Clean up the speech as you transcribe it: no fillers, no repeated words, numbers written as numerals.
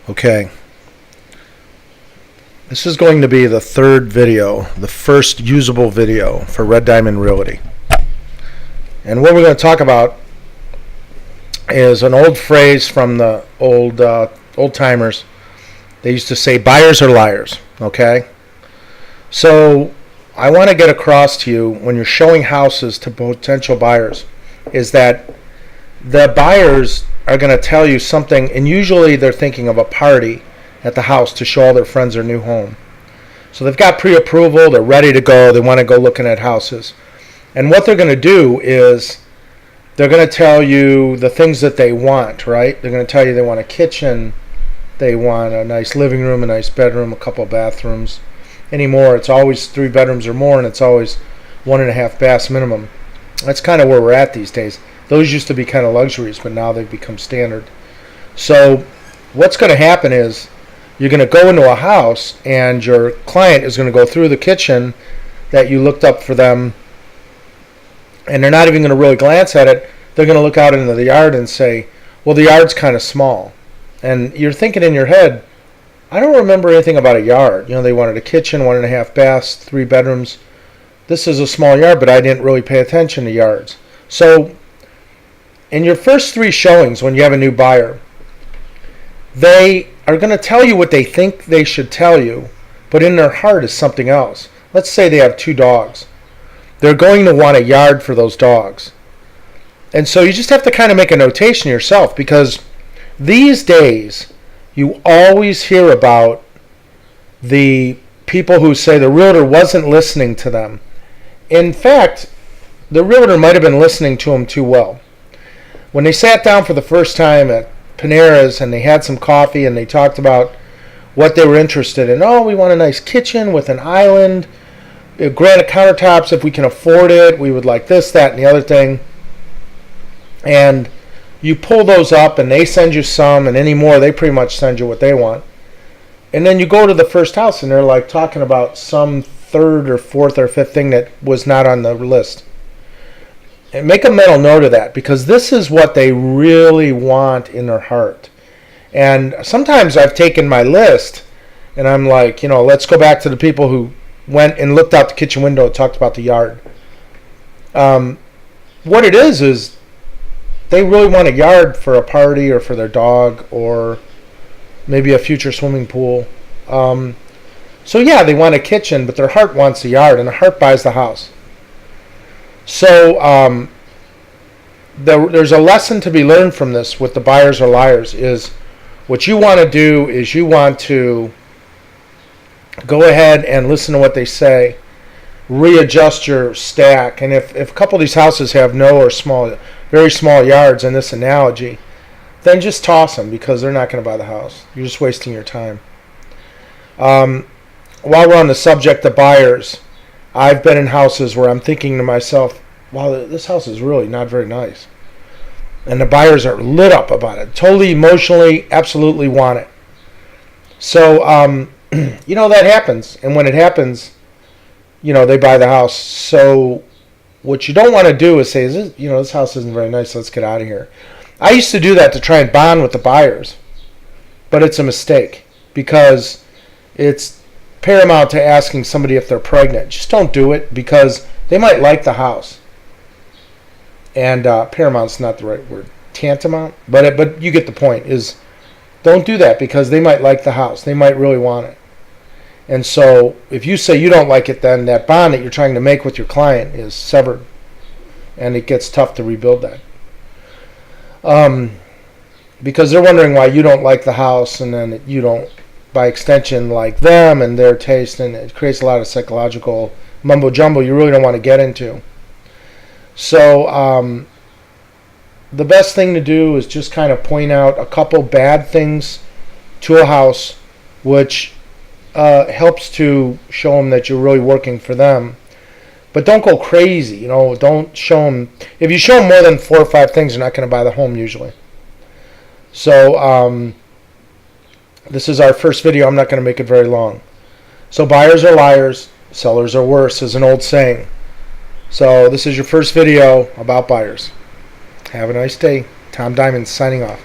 Okay, this is going to be the third video, the first usable video for Red Diamond Realty. And what we're going to talk about is an old phrase from the old timers. They used to say, buyers are liars, okay? So I want to get across to you when you're showing houses to potential buyers is that the buyers are going to tell you something, and usually they're thinking of a party at the house to show all their friends their new home. So they've got pre-approval, they're ready to go, they want to go looking at houses. And what they're going to do is they're going to tell you the things that they want, right? They're going to tell you they want a kitchen, they want a nice living room, a nice bedroom, a couple of bathrooms. Anymore, it's always 3 bedrooms or more, and it's always 1.5 baths minimum. That's kind of where we're at these days. Those used to be kind of luxuries, but now they've become standard. So what's going to happen is you're going to go into a house, and your client is going to go through the kitchen that you looked up for them, and they're not even going to really glance at it. They're going to look out into the yard and say, well, the yard's kind of small. And you're thinking in your head, I don't remember anything about a yard. You know, they wanted a kitchen, 1.5 baths, 3 bedrooms. This is a small yard, but I didn't really pay attention to yards. So in your first 3 showings when you have a new buyer, they are going to tell you what they think they should tell you, but in their heart is something else. Let's say they have 2 dogs. They're going to want a yard for those dogs. And so you just have to kind of make a notation yourself, because these days you always hear about the people who say the realtor wasn't listening to them. In fact, the realtor might have been listening to them too well. When they sat down for the first time at Panera's and they had some coffee and they talked about what they were interested in. Oh, we want a nice kitchen with an island, granite countertops if we can afford it. We would like this, that, and the other thing. And you pull those up and they send you some, and anymore they pretty much send you what they want. And then you go to the first house and they're like talking about some 3rd or 4th or 5th thing that was not on the list. And make a mental note of that, because this is what they really want in their heart. And sometimes I've taken my list and I'm like, let's go back to the people who went and looked out the kitchen window and talked about the yard. What it is they really want a yard for a party or for their dog or maybe a future swimming pool. So yeah, they want a kitchen, but their heart wants a yard, and the heart buys the house. So there's a lesson to be learned from this with the buyers are liars. Is what you want to do is you want to go ahead and listen to what they say, readjust your stack, and if a couple of these houses have no or small, very small yards in this analogy, then just toss them, because they're not going to buy the house. You're just wasting your time. While we're on the subject of buyers, I've been in houses where I'm thinking to myself, wow, this house is really not very nice. And the buyers are lit up about it. Totally emotionally, absolutely want it. So, that happens. And when it happens, they buy the house. So what you don't want to do is say, this house isn't very nice, let's get out of here. I used to do that to try and bond with the buyers. But it's a mistake, because it's paramount to asking somebody if they're pregnant. Just don't do it, because they might like the house. And paramount's not the right word. Tantamount? But you get the point, is don't do that, because they might like the house. They might really want it. And so if you say you don't like it, then that bond that you're trying to make with your client is severed. And it gets tough to rebuild that. Because they're wondering why you don't like the house, and then you don't, by extension, like them and their taste, and it creates a lot of psychological mumbo jumbo you really don't want to get into. So the best thing to do is just kind of point out a couple bad things to a house, which helps to show them that you're really working for them. But don't go crazy, don't show them. If you show them more than 4 or 5 things, they're not going to buy the home usually. So this is our first video. I'm not going to make it very long. So buyers are liars, sellers are worse, is an old saying. So this is your first video about buyers. Have a nice day. Tom Diamond signing off.